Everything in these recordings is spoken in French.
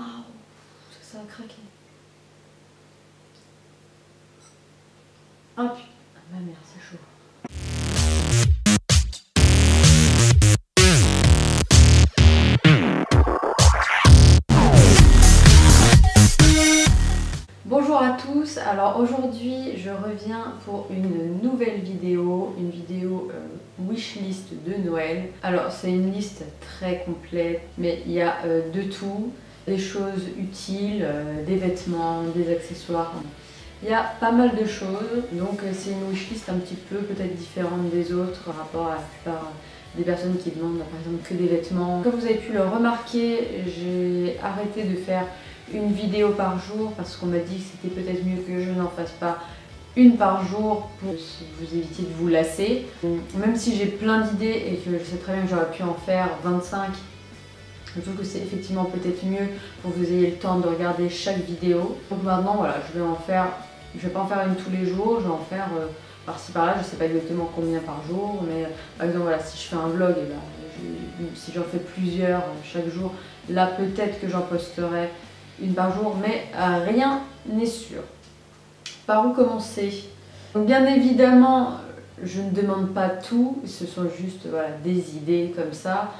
Ah, ça a craqué. Ah putain, ma mère, c'est chaud. Bonjour à tous, alors aujourd'hui je reviens pour une nouvelle vidéo, wishlist de Noël. Alors c'est une liste très complète, mais il y a de tout, des choses utiles, des vêtements, des accessoires. Il y a pas mal de choses, donc c'est une wishlist un petit peu peut-être différente des autres par rapport à la plupart des personnes qui demandent par exemple que des vêtements. Comme vous avez pu le remarquer, j'ai arrêté de faire une vidéo par jour parce qu'on m'a dit que c'était peut-être mieux que je n'en fasse pas une par jour pour vous éviter de vous lasser. Même si j'ai plein d'idées et que je sais très bien que j'aurais pu en faire 25, je trouve que c'est effectivement peut-être mieux pour que vous ayez le temps de regarder chaque vidéo. Donc maintenant voilà, je vais pas en faire une tous les jours, je vais en faire par-ci par-là, je sais pas exactement combien par jour, mais par exemple voilà, si je fais un vlog, et ben, si j'en fais plusieurs chaque jour, là peut-être que j'en posterai une par jour, mais rien n'est sûr. Par où commencer? Donc, bien évidemment, je ne demande pas tout, ce sont juste voilà, des idées comme ça,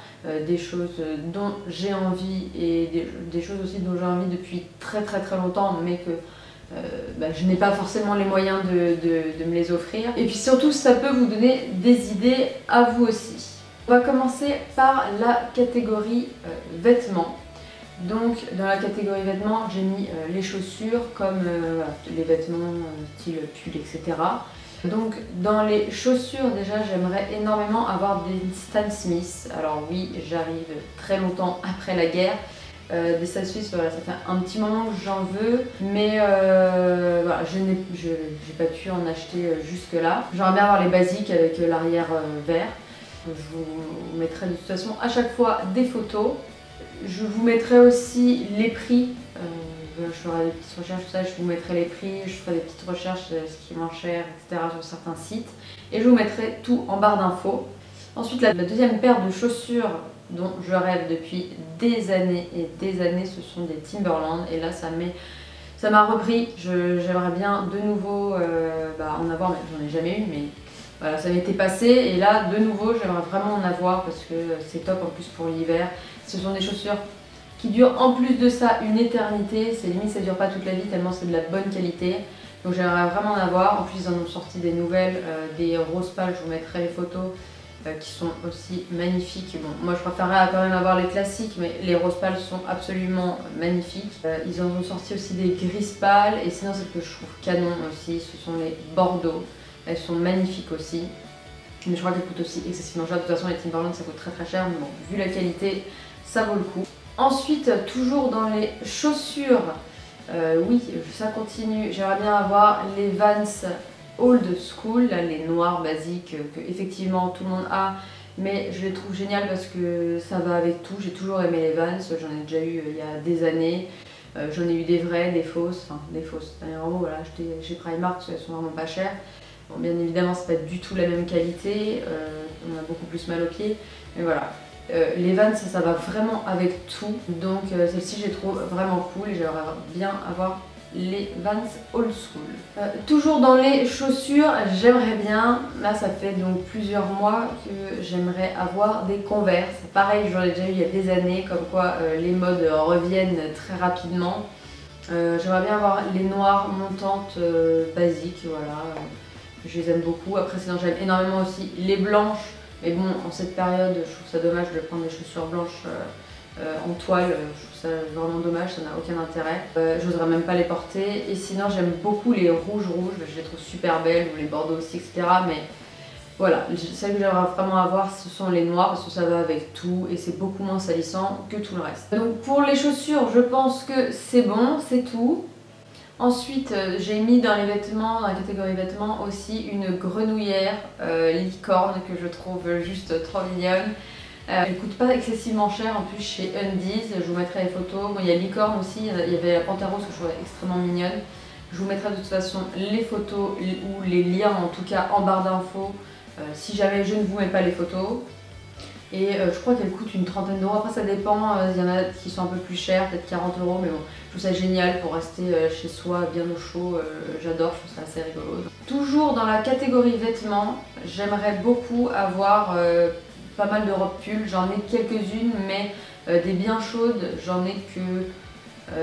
des choses dont j'ai envie et des choses aussi dont j'ai envie depuis très longtemps, mais que je n'ai pas forcément les moyens de me les offrir. Et puis surtout, ça peut vous donner des idées à vous aussi. On va commencer par la catégorie vêtements. Donc dans la catégorie vêtements, j'ai mis les chaussures comme les vêtements style pull, etc. Donc dans les chaussures déjà j'aimerais énormément avoir des Stan Smith. Alors oui, j'arrive très longtemps après la guerre. Des Stan Smith, voilà, ça fait un petit moment que j'en veux, mais voilà, j'ai pas pu en acheter jusque là. J'aimerais bien avoir les basiques avec l'arrière vert. Je vous mettrai de toute façon à chaque fois des photos. Je vous mettrai aussi les prix, je ferai des petites recherches, tout ça, je vous mettrai les prix, je ferai des petites recherches, ce qui est moins cher, etc. sur certains sites. Et je vous mettrai tout en barre d'infos. Ensuite, la deuxième paire de chaussures dont je rêve depuis des années et des années, ce sont des Timberland. Et là, ça m'a repris. J'aimerais bien de nouveau en avoir, mais j'en ai jamais eu, mais voilà, ça m'était passé. Et là, de nouveau, j'aimerais vraiment en avoir parce que c'est top en plus pour l'hiver. Ce sont des chaussures qui durent en plus de ça une éternité. C'est limite, ça dure pas toute la vie tellement c'est de la bonne qualité. Donc j'aimerais vraiment en avoir. En plus, ils en ont sorti des nouvelles, des rose pâles. Je vous mettrai les photos qui sont aussi magnifiques. Bon, moi, je préférerais quand même avoir les classiques, mais les rose pâles sont absolument magnifiques. Ils en ont sorti aussi des gris pâles. Et sinon, celles que je trouve canon aussi, ce sont les bordeaux. Elles sont magnifiques aussi. Mais je crois qu'elles coûtent aussi excessivement cher. De toute façon, les Timberland, ça coûte très cher. Mais bon, vu la qualité, ça vaut le coup. Ensuite, toujours dans les chaussures, oui, ça continue. J'aimerais bien avoir les Vans Old School, là, les noirs basiques que effectivement tout le monde a. Mais je les trouve géniales parce que ça va avec tout. J'ai toujours aimé les Vans. J'en ai déjà eu il y a des années. J'en ai eu des vraies, des fausses. Enfin, des fausses. Dernièrement, voilà, acheté chez Primark parce qu'elles sont vraiment pas chères. Bon, bien évidemment, c'est pas du tout la même qualité. On a beaucoup plus mal aux pieds. Mais voilà. Les Vans, ça va vraiment avec tout, donc celle-ci je les trouve vraiment cool et j'aimerais bien avoir les Vans Old School. Toujours dans les chaussures, j'aimerais bien, là ça fait donc plusieurs mois que j'aimerais avoir des Converse. Pareil, j'en ai déjà eu il y a des années, comme quoi les modes reviennent très rapidement. J'aimerais bien avoir les noires montantes basiques, voilà, je les aime beaucoup. Après sinon j'aime énormément aussi les blanches. Mais bon, en cette période, je trouve ça dommage de prendre des chaussures blanches en toile. Je trouve ça vraiment dommage, ça n'a aucun intérêt. J'oserais même pas les porter. Et sinon, j'aime beaucoup les rouges, je les trouve super belles, ou les bordeaux aussi, etc. Mais voilà, celles que j'aimerais vraiment avoir, ce sont les noirs, parce que ça va avec tout et c'est beaucoup moins salissant que tout le reste. Donc pour les chaussures, je pense que c'est bon, c'est tout. Ensuite, j'ai mis dans les vêtements, dans la catégorie vêtements, aussi une grenouillère licorne que je trouve juste trop mignonne. Elle coûte pas excessivement cher en plus chez Undies, je vous mettrai les photos. Bon, il y a licorne aussi, il y avait la panthère rose que je trouvais extrêmement mignonne. Je vous mettrai de toute façon les photos ou les liens en tout cas en barre d'infos si jamais je ne vous mets pas les photos. Et je crois qu'elle coûte une trentaine d'euros. Après ça dépend, il y en a qui sont un peu plus chers, peut-être 40 euros, mais bon, je trouve ça génial pour rester chez soi bien au chaud, j'adore, je trouve ça assez rigolo. Toujours dans la catégorie vêtements, j'aimerais beaucoup avoir pas mal de robes pulls, j'en ai quelques-unes, mais des bien chaudes, j'en ai que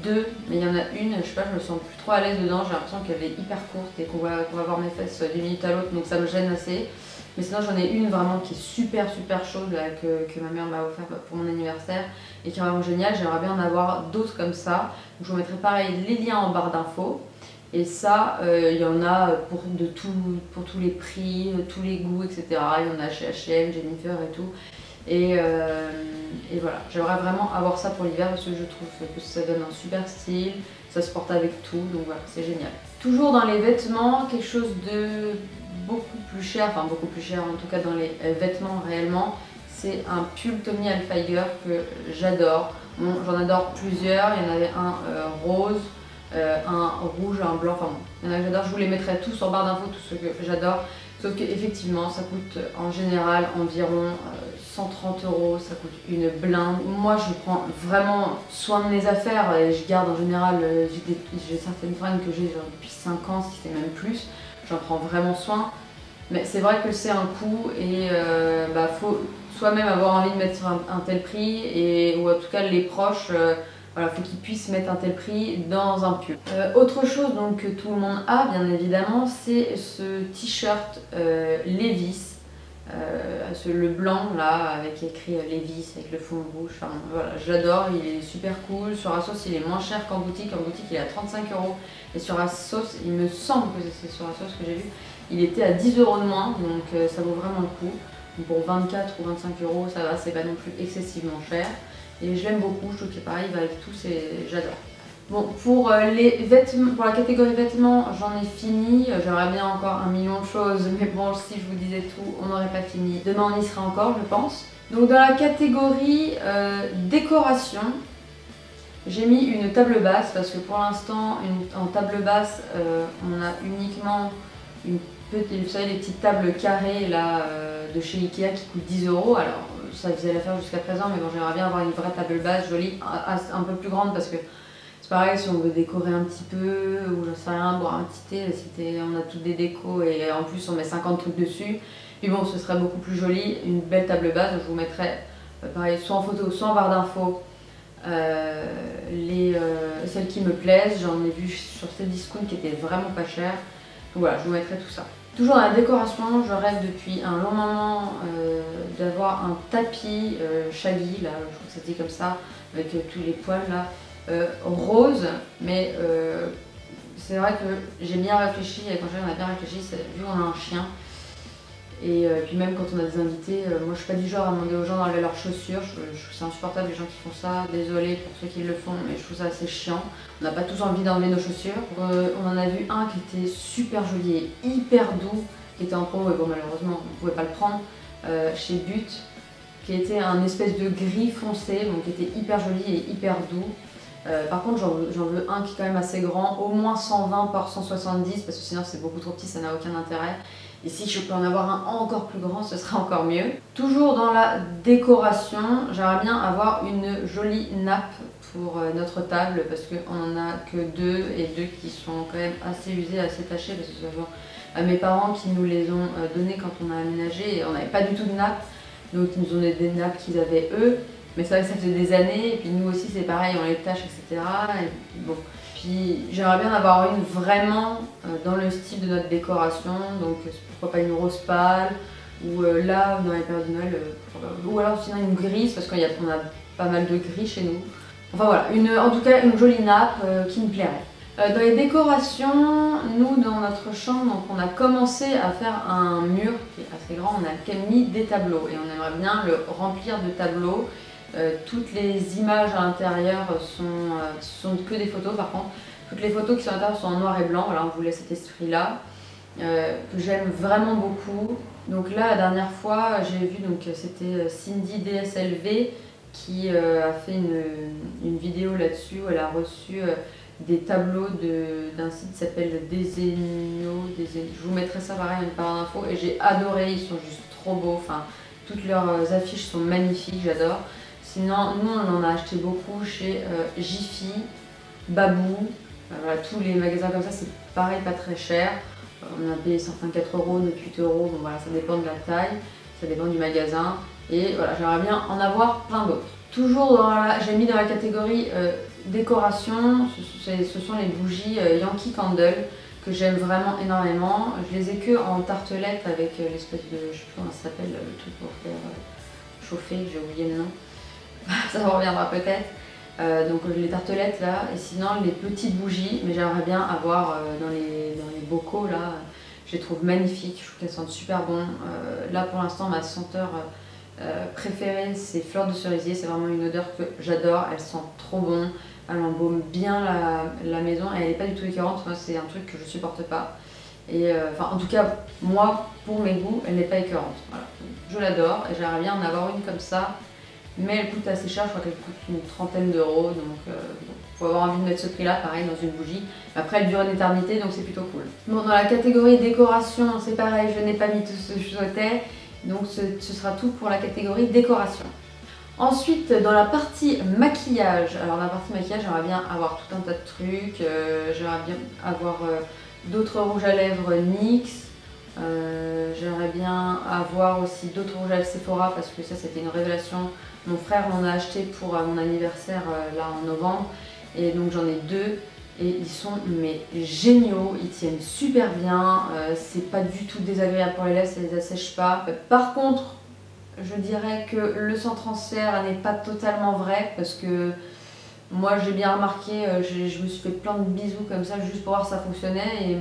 deux, mais il y en a une, je sais pas, je me sens plus trop à l'aise dedans, j'ai l'impression qu'elle est hyper courte et qu'on va voir mes fesses d'une minute à l'autre, donc ça me gêne assez. Mais sinon j'en ai une vraiment qui est super chaude là, que ma mère m'a offert pour mon anniversaire et qui est vraiment géniale. J'aimerais bien en avoir d'autres comme ça. Donc je vous mettrai pareil les liens en barre d'infos. Et ça, il y en a pour tous les prix, tous les goûts, etc. Il y en a chez H&M, Jennifer et tout. Et voilà, j'aimerais vraiment avoir ça pour l'hiver parce que je trouve que ça donne un super style, ça se porte avec tout, donc voilà, c'est génial. Toujours dans les vêtements, quelque chose de beaucoup plus cher, enfin beaucoup plus cher en tout cas dans les vêtements réellement, c'est un pull Tommy Hilfiger que j'adore. Bon, j'en adore plusieurs, il y en avait un rose, un rouge, un blanc, enfin bon, il y en a que j'adore, je vous les mettrai tous en barre d'infos, tous ceux que j'adore. Sauf qu'effectivement, ça coûte en général environ 130 euros, ça coûte une blinde. Moi, je prends vraiment soin de mes affaires et je garde en général, j'ai certaines fringues que j'ai depuis 5 ans, si c'est même plus. J'en prends vraiment soin. Mais c'est vrai que c'est un coût et faut soi-même avoir envie de mettre un tel prix ou en tout cas les proches. Voilà, faut qu'ils puissent mettre un tel prix dans un pull. Autre chose donc que tout le monde a bien évidemment, c'est ce t-shirt Levi's, le blanc là avec écrit Levi's avec le fond rouge. Enfin, voilà, j'adore, il est super cool. Sur Asos il est moins cher qu'en boutique. En boutique il est à 35 euros et sur Asos, il me semble que c'est sur Asos que j'ai vu, il était à 10 euros de moins, donc ça vaut vraiment le coup. Pour 24 ou 25 euros, ça va, c'est pas non plus excessivement cher. Et je l'aime beaucoup, je trouve que pareil, il va avec tout, j'adore. Bon, pour les vêtements, pour la catégorie vêtements, j'en ai fini. J'aimerais bien encore un million de choses, mais bon, si je vous disais tout, on n'aurait pas fini. Demain, on y sera encore, je pense. Donc, dans la catégorie décoration, j'ai mis une table basse parce que pour l'instant, en table basse, on a uniquement une petite, vous savez, les petites tables carrées là, de chez Ikea qui coûtent 10 euros. Alors, ça faisait l'affaire jusqu'à présent, mais bon, j'aimerais bien avoir une vraie table basse jolie, un peu plus grande parce que c'est pareil, si on veut décorer un petit peu ou j'en sais rien, boire un petit thé, on a toutes des décos et en plus on met 50 trucs dessus. Puis bon, ce serait beaucoup plus joli, une belle table basse. Je vous mettrai pareil, soit en photo, soit en barre d'infos. Celles qui me plaisent, j'en ai vu sur Cdiscount qui étaient vraiment pas chères. Donc voilà, je vous mettrai tout ça. Toujours dans la décoration, je rêve depuis un long moment d'avoir un tapis shaggy, là, je crois que c'était comme ça, avec tous les poils là, rose, mais c'est vrai que j'ai bien réfléchi, et quand on a bien réfléchi, vu qu'on a un chien, et puis même quand on a des invités, moi je suis pas du genre à demander aux gens d'enlever leurs chaussures, je trouve ça insupportable les gens qui font ça, désolé pour ceux qui le font, mais je trouve ça assez chiant. On n'a pas tous envie d'enlever nos chaussures. On en a vu un qui était super joli et hyper doux, qui était en promo, et bon malheureusement on ne pouvait pas le prendre, chez But, qui était un espèce de gris foncé, donc qui était hyper joli et hyper doux. Par contre j'en veux un qui est quand même assez grand, au moins 120 par 170 parce que sinon c'est beaucoup trop petit, ça n'a aucun intérêt. Et si je peux en avoir un encore plus grand, ce serait encore mieux. Toujours dans la décoration, j'aimerais bien avoir une jolie nappe pour notre table parce qu'on n'en a que deux et deux qui sont quand même assez usées, assez tachées parce que c'est mes parents qui nous les ont données quand on a aménagé et on n'avait pas du tout de nappe. Donc ils nous ont donné des nappes qu'ils avaient eux. Mais c'est vrai que ça fait des années, et puis nous aussi c'est pareil, on les tâche, etc. Et bon. Puis j'aimerais bien avoir une vraiment dans le style de notre décoration, donc pourquoi pas une rose pâle, ou là, dans les périodes de Noël, ou alors sinon une grise, parce qu'on a pas mal de gris chez nous. Enfin voilà, en tout cas une jolie nappe qui me plairait. Dans les décorations, nous dans notre chambre, donc, on a commencé à faire un mur qui est assez grand, on a mis des tableaux, et on aimerait bien le remplir de tableaux. Toutes les images à l'intérieur sont que des photos par contre. Toutes les photos qui sont à l'intérieur sont en noir et blanc, voilà, on voulait cet esprit là, que j'aime vraiment beaucoup. Donc là la dernière fois j'ai vu, donc c'était Cindy DSLV qui a fait une vidéo là-dessus où elle a reçu des tableaux d'un site qui s'appelle Desenio. Je vous mettrai ça pareil en barre d'infos et j'ai adoré, ils sont juste trop beaux. Enfin, Toutes leurs affiches sont magnifiques, j'adore. Sinon, nous on en a acheté beaucoup chez Jiffy, Babou, voilà, tous les magasins comme ça, c'est pareil, pas très cher. On a payé certains 4 €, d'autres 8 €, donc voilà, ça dépend de la taille, ça dépend du magasin. Et voilà, j'aimerais bien en avoir plein d'autres. Toujours j'ai mis dans la catégorie décoration, ce sont les bougies Yankee Candle que j'aime vraiment énormément. Je les ai que en tartelette avec l'espèce de, je sais plus comment ça s'appelle, le truc pour faire chauffer, j'ai oublié le nom. Ça me reviendra peut-être. Donc les tartelettes là, et sinon les petites bougies, mais j'aimerais bien avoir dans les bocaux là, je les trouve magnifiques, je trouve qu'elles sentent super bon. Là pour l'instant ma senteur préférée c'est fleur de cerisier, c'est vraiment une odeur que j'adore, elle sent trop bon, elle embaume bien la maison et elle n'est pas du tout écœurante, moi c'est un truc que je supporte pas. Et enfin en tout cas moi pour mes goûts elle n'est pas écœurante, voilà. Je l'adore et j'aimerais bien en avoir une comme ça. Mais elle coûte assez cher, je crois qu'elle coûte une trentaine d'euros, donc faut avoir envie de mettre ce prix là, pareil dans une bougie. Après elle dure une éternité, donc c'est plutôt cool. Bon, dans la catégorie décoration, c'est pareil, je n'ai pas mis tout ce que je souhaitais, donc ce sera tout pour la catégorie décoration. Ensuite, dans la partie maquillage, alors dans la partie maquillage, j'aimerais bien avoir tout un tas de trucs, j'aimerais bien avoir d'autres rouges à lèvres NYX. J'aimerais bien avoir aussi d'autres rouges à lèvres Sephora parce que ça c'était une révélation. Mon frère m'en a acheté pour mon anniversaire là en novembre et donc j'en ai deux et ils sont mais géniaux, ils tiennent super bien, c'est pas du tout désagréable pour les lèvres, ça les assèche pas. Par contre, je dirais que le sans transfert n'est pas totalement vrai parce que moi j'ai bien remarqué, je me suis fait plein de bisous comme ça juste pour voir si ça fonctionnait. Et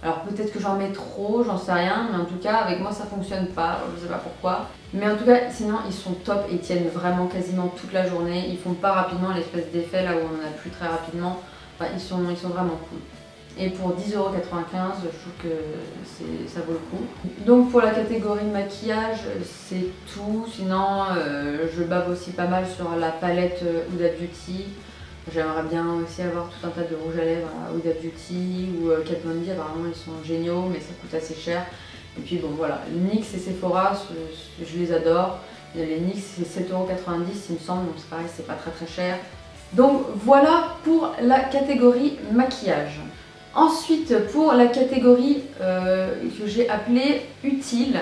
alors peut-être que j'en mets trop, j'en sais rien, mais en tout cas avec moi ça fonctionne pas, je sais pas pourquoi. Mais en tout cas sinon ils sont top et ils tiennent vraiment quasiment toute la journée. Ils font pas rapidement l'espèce d'effet là où on en a plus très rapidement. Enfin ils sont vraiment cool. Et pour 10,95 €, je trouve que ça vaut le coup. Donc pour la catégorie maquillage, c'est tout. Sinon je bave aussi pas mal sur la palette Huda Beauty. J'aimerais bien aussi avoir tout un tas de rouges à lèvres à Huda Beauty ou Kat Von D, apparemment ils sont géniaux mais ça coûte assez cher. Et puis bon voilà, NYX et Sephora, je les adore. Les NYX c'est 7,90 € il me semble, donc c'est pareil, c'est pas très cher. Donc voilà pour la catégorie maquillage. Ensuite pour la catégorie que j'ai appelée utile,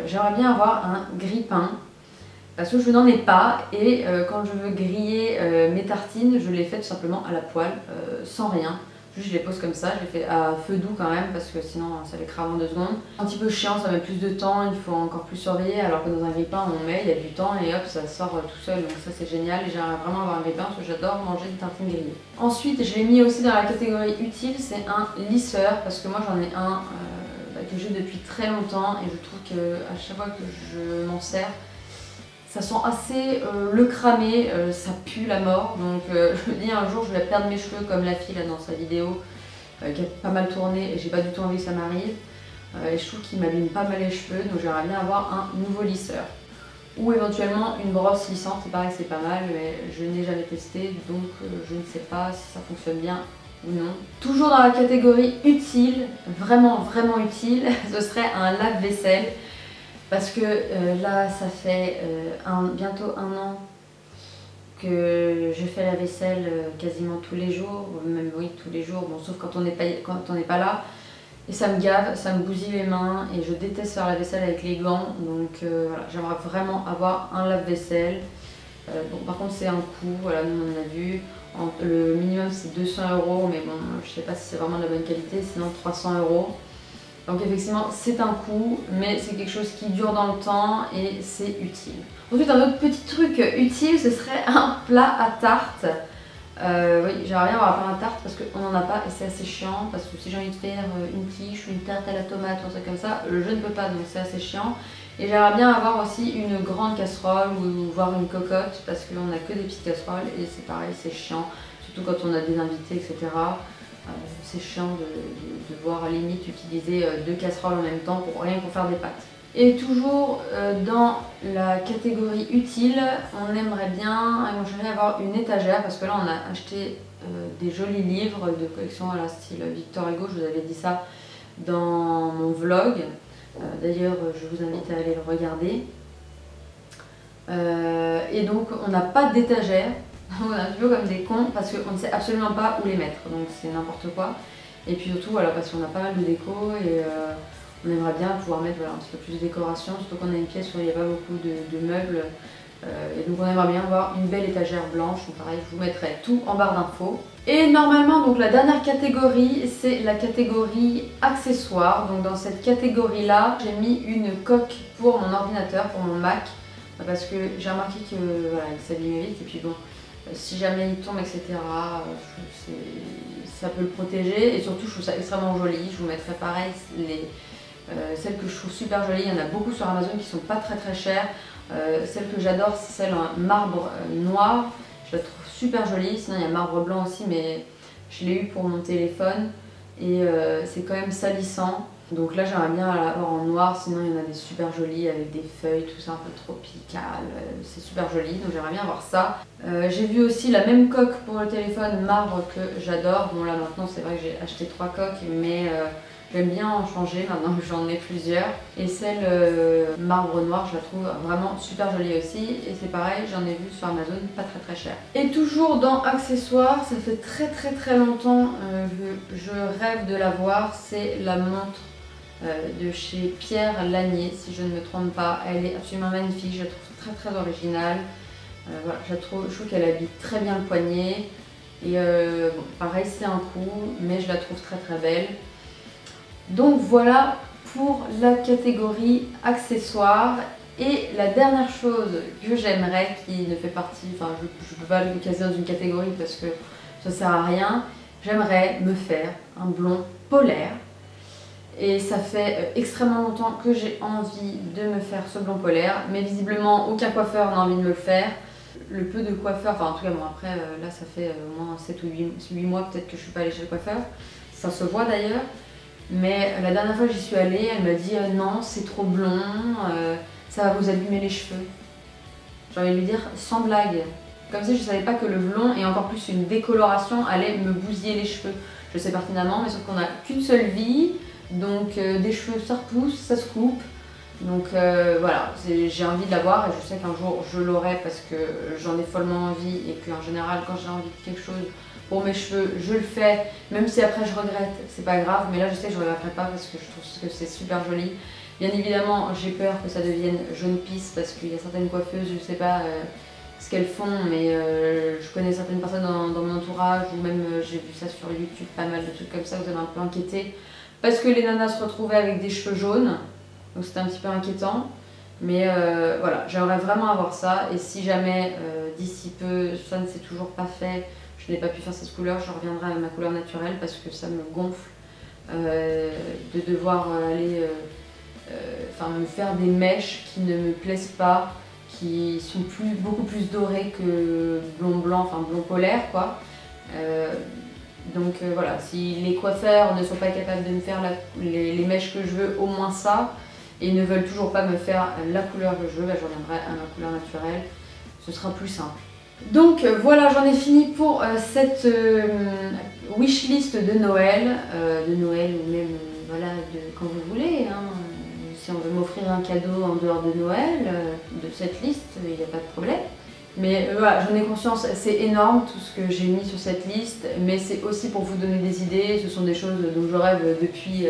j'aimerais bien avoir un grille-pain. Parce que je n'en ai pas et quand je veux griller mes tartines, je les fais tout simplement à la poêle, sans rien. Juste je les pose comme ça, je les fais à feu doux quand même parce que sinon ça les crame en 2 secondes. Un petit peu chiant, ça met plus de temps, il faut encore plus surveiller alors que dans un grille-pain on met, il y a du temps et hop ça sort tout seul, donc ça c'est génial et j'aimerais vraiment avoir un grille-pain parce que j'adore manger des tartines grillées. Ensuite je l'ai mis aussi dans la catégorie utile, c'est un lisseur parce que moi j'en ai un que j'ai depuis très longtemps et je trouve qu'à chaque fois que je m'en sers, ça sent assez le cramé, ça pue la mort, donc je me dis un jour je vais perdre mes cheveux comme la fille là dans sa vidéo qui a pas mal tourné et j'ai pas du tout envie que ça m'arrive. Et je trouve qu'il m'abîme pas mal les cheveux, donc j'aimerais bien avoir un nouveau lisseur. Ou éventuellement une brosse lissante, c'est pareil c'est pas mal, mais je n'ai jamais testé, donc je ne sais pas si ça fonctionne bien ou non. Toujours dans la catégorie utile, vraiment utile, ce serait un lave-vaisselle. Parce que là, ça fait bientôt 1 an que je fais la vaisselle quasiment tous les jours, même oui tous les jours, bon, sauf quand on n'est pas là. Et ça me gave, ça me bousille les mains et je déteste faire la vaisselle avec les gants. Donc voilà, j'aimerais vraiment avoir un lave-vaisselle. Bon, par contre c'est un coût, voilà, nous on a vu. Le minimum c'est 200 €, mais bon, je sais pas si c'est vraiment de la bonne qualité, sinon 300 €. Donc effectivement c'est un coût, mais c'est quelque chose qui dure dans le temps et c'est utile. Ensuite un autre petit truc utile, ce serait un plat à tarte. Oui, j'aimerais bien avoir un plat à tarte parce qu'on n'en a pas et c'est assez chiant. Parce que si j'ai envie de faire une quiche ou une tarte à la tomate ou un truc comme ça, je ne peux pas, donc c'est assez chiant. Et j'aimerais bien avoir aussi une grande casserole ou voire une cocotte parce qu'on n'a que des petites casseroles et c'est pareil, c'est chiant. Surtout quand on a des invités, etc. C'est chiant de devoir à la limite utiliser 2 casseroles en même temps pour rien pour faire des pâtes. Et toujours dans la catégorie utile, on aimerait bien avoir une étagère parce que là on a acheté des jolis livres de collection à la style Victor Hugo, je vous avais dit ça dans mon vlog. D'ailleurs je vous invite à aller le regarder. Et donc on n'a pas d'étagère, on est un petit peu comme des cons parce qu'on ne sait absolument pas où les mettre, donc c'est n'importe quoi. Et puis surtout voilà, parce qu'on a pas mal de déco et on aimerait bien pouvoir mettre voilà, un petit peu plus de décoration, surtout qu'on a une pièce où il n'y a pas beaucoup de meubles. Et donc on aimerait bien avoir une belle étagère blanche, donc pareil je vous mettrai tout en barre d'infos. Et normalement donc la dernière catégorie c'est la catégorie accessoires. Donc dans cette catégorie là j'ai mis une coque pour mon ordinateur, pour mon Mac, parce que j'ai remarqué que voilà, il s'abîmait vite et puis bon si jamais il tombe etc ça peut le protéger et surtout je trouve ça extrêmement joli. Je vous mettrai pareil celles que je trouve super jolies, il y en a beaucoup sur Amazon qui sont pas très chères. Celle que j'adore c'est celle en marbre noir, je la trouve super jolie. Sinon il y a marbre blanc aussi mais je l'ai eu pour mon téléphone et c'est quand même salissant. Donc là j'aimerais bien l'avoir en noir, sinon il y en a des super jolies avec des feuilles, tout ça un peu tropical, c'est super joli, donc j'aimerais bien avoir ça. J'ai vu aussi la même coque pour le téléphone marbre que j'adore. Bon là maintenant c'est vrai que j'ai acheté 3 coques mais j'aime bien en changer maintenant que j'en ai plusieurs. Et celle marbre noir je la trouve vraiment super jolie aussi et c'est pareil, j'en ai vu sur Amazon pas très cher. Et toujours dans accessoires, ça fait très longtemps que je rêve de l'avoir, c'est la montre de chez Pierre Lanier si je ne me trompe pas. Elle est absolument magnifique, je la trouve très originale. Voilà, je trouve qu'elle habille très bien le poignet et bon, pareil c'est un coup mais je la trouve très belle. Donc voilà pour la catégorie accessoires. Et la dernière chose que j'aimerais, qui ne fait partie, enfin je ne peux pas le caser dans une catégorie parce que ça sert à rien, j'aimerais me faire un blond polaire. Et ça fait extrêmement longtemps que j'ai envie de me faire ce blond polaire, mais visiblement aucun coiffeur n'a envie de me le faire. Le peu de coiffeurs, enfin en tout cas bon après là ça fait au moins 7 ou 8 mois peut-être que je suis pas allée chez le coiffeur, ça se voit d'ailleurs. Mais la dernière fois que j'y suis allée, elle m'a dit non c'est trop blond, ça va vous abîmer les cheveux. J'ai envie de lui dire sans blague, comme si je savais pas que le blond et encore plus une décoloration allait me bousiller les cheveux. Je sais pertinemment mais sauf qu'on n'a qu'une seule vie. Donc des cheveux ça repousse, ça se coupe. Donc voilà, j'ai envie de l'avoir et je sais qu'un jour je l'aurai parce que j'en ai follement envie et qu'en général quand j'ai envie de quelque chose pour mes cheveux, je le fais. Même si après je regrette, c'est pas grave, mais là je sais que je ne regretterai pas parce que je trouve que c'est super joli. Bien évidemment j'ai peur que ça devienne jaune pisse parce qu'il y a certaines coiffeuses, je sais pas ce qu'elles font, mais je connais certaines personnes dans mon entourage ou même j'ai vu ça sur YouTube, pas mal de trucs comme ça, vous avez un peu inquiété. Parce que les nanas se retrouvaient avec des cheveux jaunes, donc c'était un petit peu inquiétant. Mais voilà, j'aimerais vraiment avoir ça. Et si jamais d'ici peu ça ne s'est toujours pas fait, je n'ai pas pu faire cette couleur, je reviendrai à ma couleur naturelle parce que ça me gonfle de devoir aller me faire des mèches qui ne me plaisent pas, qui sont beaucoup plus dorées que blond blanc, enfin blond polaire quoi. Donc voilà, si les coiffeurs ne sont pas capables de me faire les mèches que je veux, au moins ça, et ne veulent toujours pas me faire la couleur que je veux, bah, je reviendrai à ma couleur naturelle, ce sera plus simple. Donc voilà, j'en ai fini pour cette wishlist de Noël ou même voilà, quand vous voulez. Hein. Si on veut m'offrir un cadeau en dehors de Noël, de cette liste, il n'y a pas de problème. Mais voilà, j'en ai conscience, c'est énorme tout ce que j'ai mis sur cette liste, mais c'est aussi pour vous donner des idées. Ce sont des choses dont je rêve depuis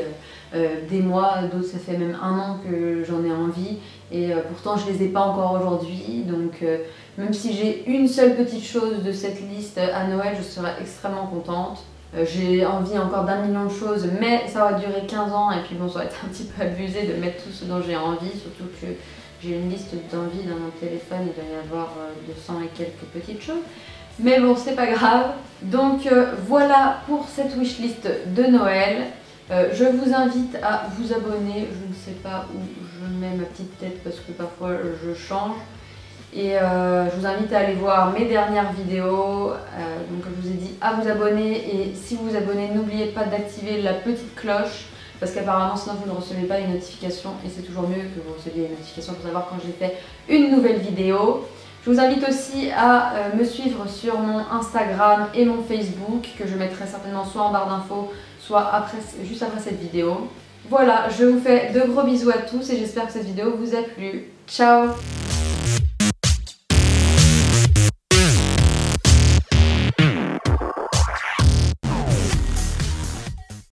des mois, d'autres ça fait même 1 an que j'en ai envie et pourtant je les ai pas encore aujourd'hui. Donc même si j'ai une seule petite chose de cette liste à Noël, je serai extrêmement contente. J'ai envie encore d'1 million de choses, mais ça va durer 15 ans et puis bon, ça va être un petit peu abusé de mettre tout ce dont j'ai envie, surtout que j'ai une liste d'envie dans mon téléphone, il doit y avoir 200 et quelques petites choses. Mais bon, c'est pas grave. Donc voilà pour cette wishlist de Noël. Je vous invite à vous abonner. Je ne sais pas où je mets ma petite tête parce que parfois je change. Et je vous invite à aller voir mes dernières vidéos. Donc comme je vous ai dit, à vous abonner. Et si vous vous abonnez, n'oubliez pas d'activer la petite cloche. Parce qu'apparemment sinon vous ne recevez pas les notifications et c'est toujours mieux que vous receviez les notifications pour savoir quand j'ai fait une nouvelle vidéo. Je vous invite aussi à me suivre sur mon Instagram et mon Facebook que je mettrai certainement soit en barre d'infos, soit juste après cette vidéo. Voilà, je vous fais de gros bisous à tous et j'espère que cette vidéo vous a plu. Ciao!